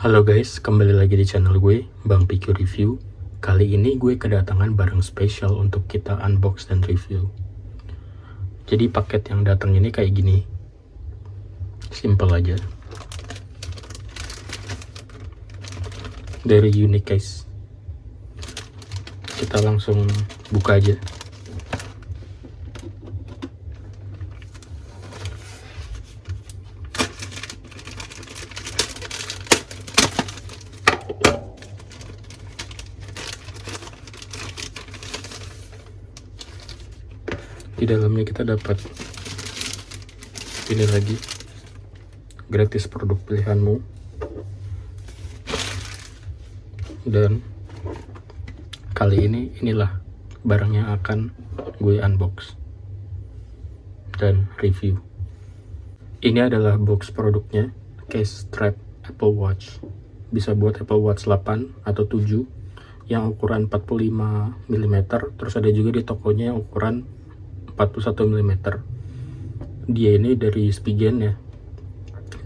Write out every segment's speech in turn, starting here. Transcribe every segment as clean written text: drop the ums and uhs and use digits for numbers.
Halo guys, kembali lagi di channel gue, Bang Piki Review. Kali ini gue kedatangan barang spesial untuk kita unbox dan review. Jadi paket yang datang ini kayak gini. Simple aja. Dari Unique Case. Kita langsung buka aja. Di dalamnya kita dapat ini lagi, gratis produk pilihanmu, dan kali ini inilah barang yang akan gue unbox dan review. Ini adalah box produknya, case strap Apple Watch. Bisa buat Apple Watch 8 atau 7 yang ukuran 45 mm, terus ada juga di tokonya yang ukuran 41 mm. Dia ini dari Spigen ya.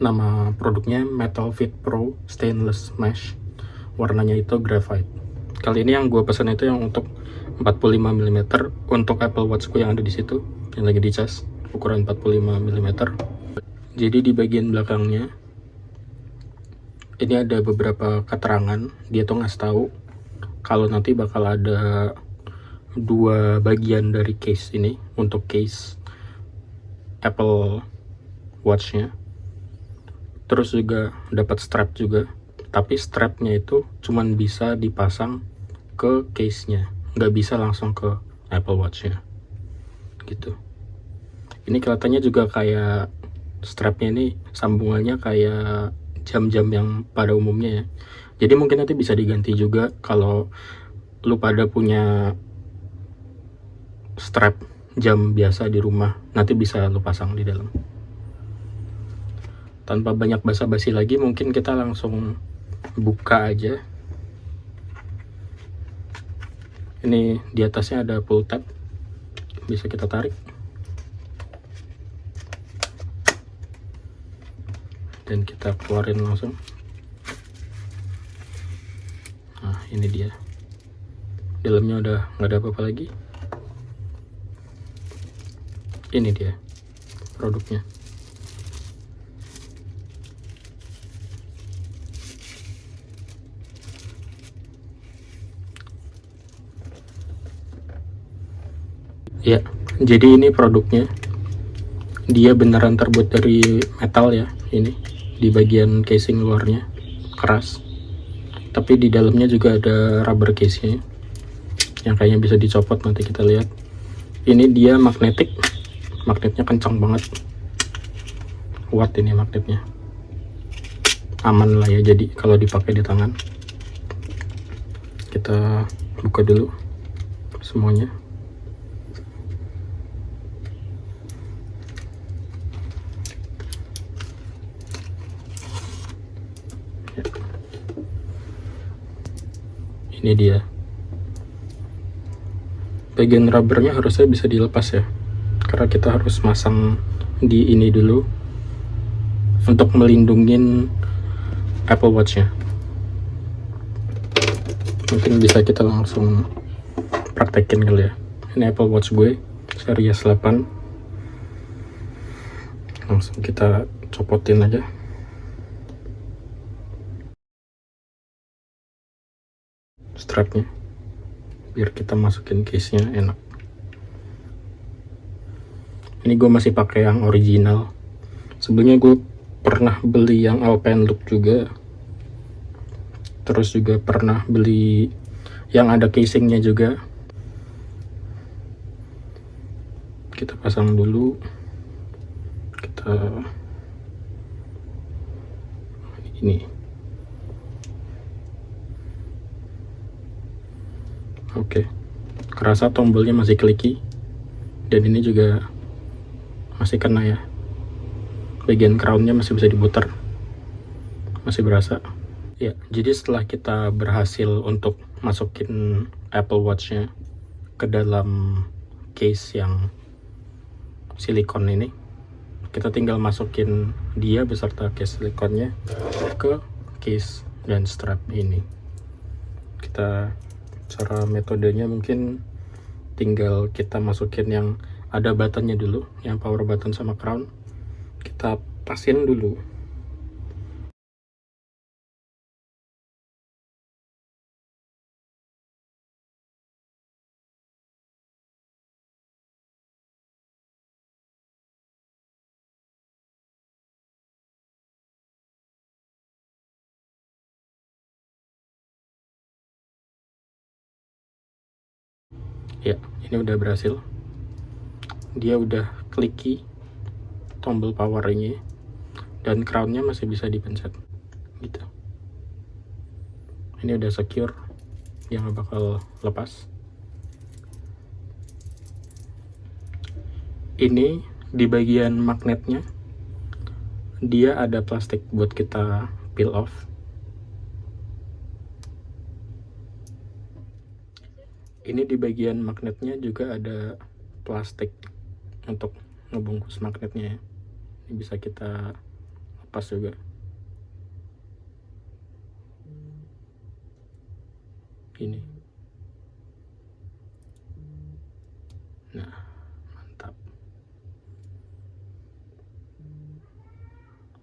Nama produknya Metal Fit Pro Stainless Mesh. Warnanya itu graphite. Kali ini yang gue pesan itu yang untuk 45 mm untuk Apple Watch gue yang ada di situ, yang lagi dicas, ukuran 45 mm. Jadi di bagian belakangnya ini ada beberapa keterangan. Dia tuh ngasih tahu kalau nanti bakal ada dua bagian dari case ini untuk case Apple Watch-nya. Terus juga dapat strap juga, tapi strapnya itu cuman bisa dipasang ke case-nya, nggak bisa langsung ke Apple Watch-nya gitu. Ini kelihatannya juga kayak strapnya ini sambungannya kayak jam-jam yang pada umumnya ya. Jadi mungkin nanti bisa diganti juga kalau lu pada punya strap jam biasa di rumah, nanti bisa lu pasang di dalam. Tanpa banyak basa-basi lagi, mungkin kita langsung buka aja. Ini di atasnya ada pull tab, bisa kita tarik dan kita keluarin langsung. Nah ini dia, dalamnya udah nggak ada apa-apa lagi. Ini dia produknya. Ya, jadi ini produknya. Dia beneran terbuat dari metal ya. Ini di bagian casing luarnya keras, tapi di dalamnya juga ada rubber case-nya yang kayaknya bisa dicopot, nanti kita lihat. Ini dia magnetik. Magnetnya kencang banget, kuat ini magnetnya, aman lah ya. Jadi kalau dipakai di tangan. Kita buka dulu semuanya. Ya. Ini dia, bagian rubbernya harusnya bisa dilepas ya, karena kita harus masang di ini dulu untuk melindungin Apple Watch-nya. Mungkin bisa kita langsung praktekin kali ya. Ini Apple Watch gue series 8. Langsung kita copotin aja. Strapnya biar kita masukin case-nya enak. Ini gue masih pakai yang original. Sebelumnya gue pernah beli yang Alpine Look juga, terus juga pernah beli yang ada casingnya juga. Kita pasang dulu. Kita ini, oke. Kerasa tombolnya masih kliki, dan ini juga masih kena ya. Bagian crownnya masih bisa diputar, masih berasa ya. Jadi setelah kita berhasil untuk masukin Apple Watch-nya ke dalam case yang silikon ini, kita tinggal masukin dia beserta case silikonnya ke case dan strap ini. Cara metodenya mungkin tinggal kita masukin yang ada buttonnya dulu, yang power button sama crown kita pasin dulu. Ya, ini udah berhasil. Dia udah kliki tombol powernya dan crownnya masih bisa dipencet gitu. Ini udah secure, dia nggak bakal lepas. Ini di bagian magnetnya dia ada plastik buat kita peel off. Ini di bagian magnetnya juga ada plastik untuk ngebungkus magnetnya ya. Ini bisa kita lepas juga. Ini. Nah, mantap.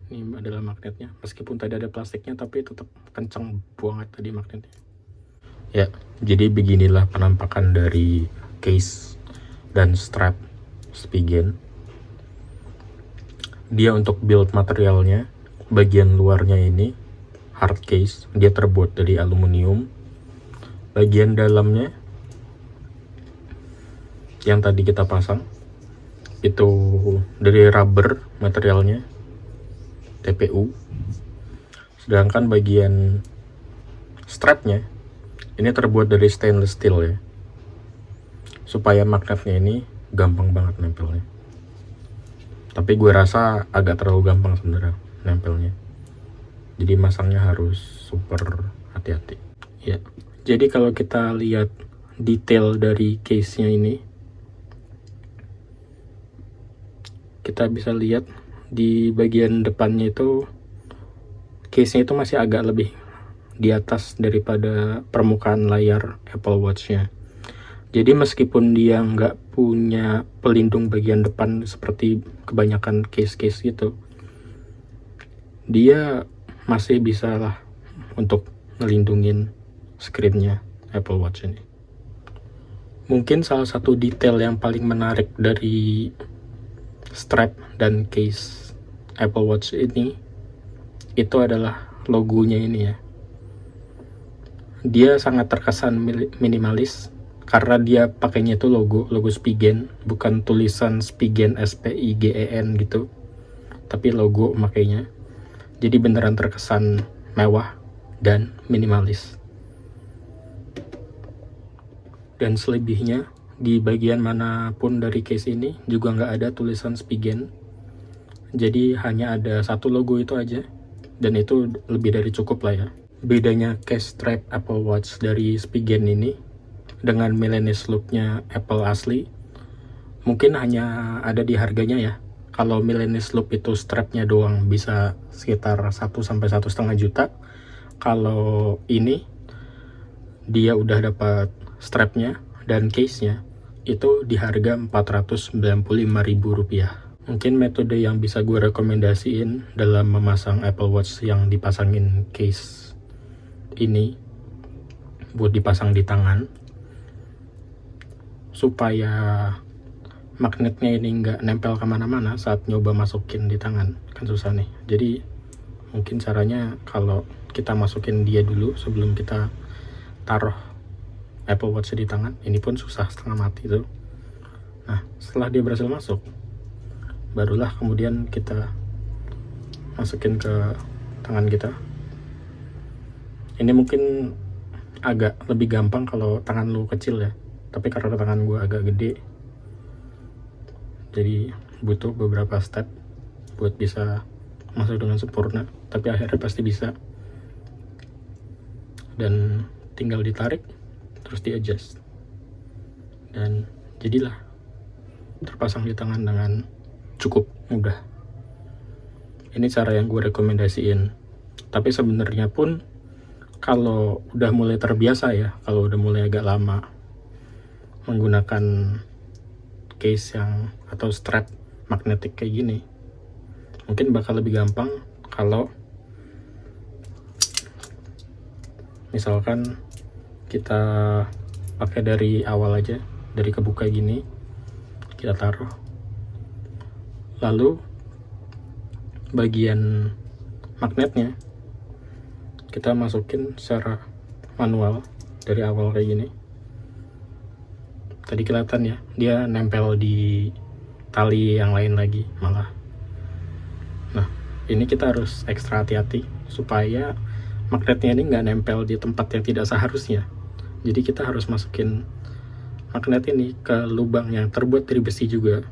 Ini adalah magnetnya. Meskipun tadi ada plastiknya, tapi tetap kenceng banget tadi magnetnya. Ya, jadi beginilah penampakan dari case dan strap Spigen. Dia untuk build materialnya, bagian luarnya ini hard case, dia terbuat dari aluminium. Bagian dalamnya yang tadi kita pasang itu dari rubber materialnya, TPU. Sedangkan bagian strapnya ini terbuat dari stainless steel ya, supaya magnetnya ini gampang banget nempelnya. Tapi gue rasa agak terlalu gampang sebenarnya nempelnya, jadi masangnya harus super hati-hati ya. Jadi kalau kita lihat detail dari case-nya ini, kita bisa lihat di bagian depannya itu case-nya itu masih agak lebih di atas daripada permukaan layar Apple Watch-nya. Jadi meskipun dia nggak punya pelindung bagian depan seperti kebanyakan case-case gitu, dia masih bisa lah untuk ngelindungin screen-nya Apple Watch ini. Mungkin salah satu detail yang paling menarik dari strap dan case Apple Watch ini itu adalah logonya ini ya. Dia sangat terkesan minimalis karena dia pakainya itu logo Spigen, bukan tulisan Spigen SPIGEN gitu, tapi logo makanya. Jadi beneran terkesan mewah dan minimalis. Dan selebihnya di bagian manapun dari case ini juga nggak ada tulisan Spigen. Jadi hanya ada satu logo itu aja, dan itu lebih dari cukup lah ya. Bedanya case strap Apple Watch dari Spigen ini dengan Milenis Loop-nya Apple asli mungkin hanya ada di harganya ya. Kalau Milenis Loop itu strapnya doang bisa sekitar 1 sampai 1,5 juta. Kalau ini dia udah dapat strapnya dan case-nya itu di harga Rp495.000. Mungkin metode yang bisa gue rekomendasiin dalam memasang Apple Watch yang dipasangin case ini buat dipasang di tangan, supaya magnetnya ini nggak nempel kemana-mana saat nyoba masukin di tangan, kan susah nih. Jadi mungkin caranya kalau kita masukin dia dulu sebelum kita taruh Apple Watch di tangan, ini pun susah setengah mati tuh. Nah, setelah dia berhasil masuk, barulah kemudian kita masukin ke tangan kita. Ini mungkin agak lebih gampang kalau tangan lu kecil ya, tapi karena tangan gue agak gede, jadi butuh beberapa step buat bisa masuk dengan sempurna, tapi akhirnya pasti bisa. Dan tinggal ditarik terus di adjust, dan jadilah terpasang di tangan dengan cukup mudah. Ini cara yang gue rekomendasiin. Tapi sebenarnya pun kalau udah mulai terbiasa ya, kalau udah mulai agak lama menggunakan case yang atau strap magnetik kayak gini, mungkin bakal lebih gampang kalau misalkan kita pakai dari awal aja, dari kebuka gini kita taruh, lalu bagian magnetnya kita masukin secara manual dari awal kayak gini. Tadi kelihatan ya, dia nempel di tali yang lain lagi malah. Nah, ini kita harus ekstra hati-hati supaya magnetnya ini nggak nempel di tempat yang tidak seharusnya. Jadi kita harus masukin magnet ini ke lubang yang terbuat dari besi juga.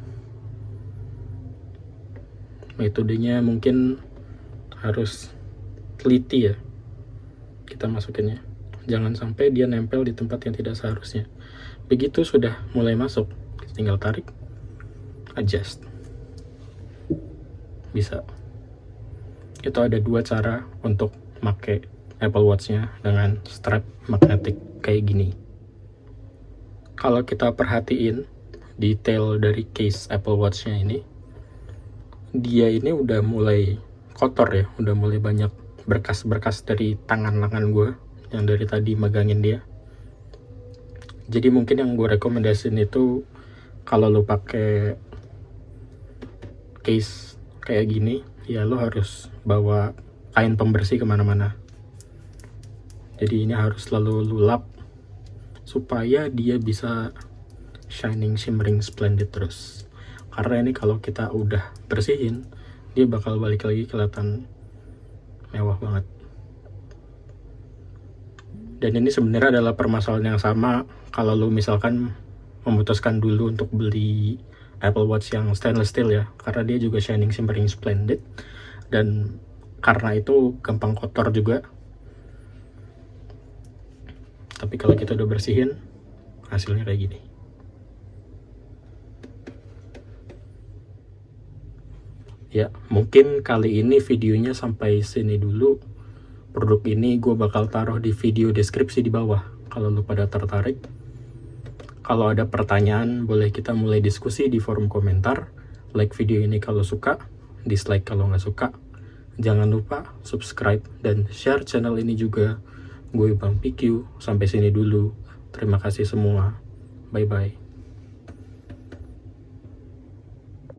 Metodenya mungkin harus teliti ya kita masukinnya, jangan sampai dia nempel di tempat yang tidak seharusnya. Begitu sudah mulai masuk, tinggal tarik, adjust, bisa. Itu ada dua cara untuk pakai Apple Watch-nya dengan strap magnetik kayak gini. Kalau kita perhatiin detail dari case Apple Watch-nya ini, dia ini udah mulai kotor ya, udah mulai banyak berkas-berkas dari tangan gue yang dari tadi megangin dia. Jadi mungkin yang gue rekomendasiin itu, kalau lo pakai case kayak gini ya lo harus bawa kain pembersih kemana-mana. Jadi ini harus selalu lo lap supaya dia bisa shining, shimmering, splendid terus. Karena ini kalau kita udah bersihin, dia bakal balik lagi kelihatan mewah banget. Dan ini sebenarnya adalah permasalahan yang sama kalau lo misalkan memutuskan dulu untuk beli Apple Watch yang stainless steel ya, karena dia juga shining, shimmering, splendid, dan karena itu gampang kotor juga. Tapi kalau kita udah bersihin, hasilnya kayak gini. Ya, mungkin kali ini videonya sampai sini dulu. Produk ini gue bakal taruh di video deskripsi di bawah kalau lu pada tertarik. Kalau ada pertanyaan, boleh kita mulai diskusi di forum komentar. Like video ini kalau suka, dislike kalau nggak suka. Jangan lupa subscribe dan share channel ini juga. Gue Bang PQ, sampai sini dulu. Terima kasih semua. Bye-bye.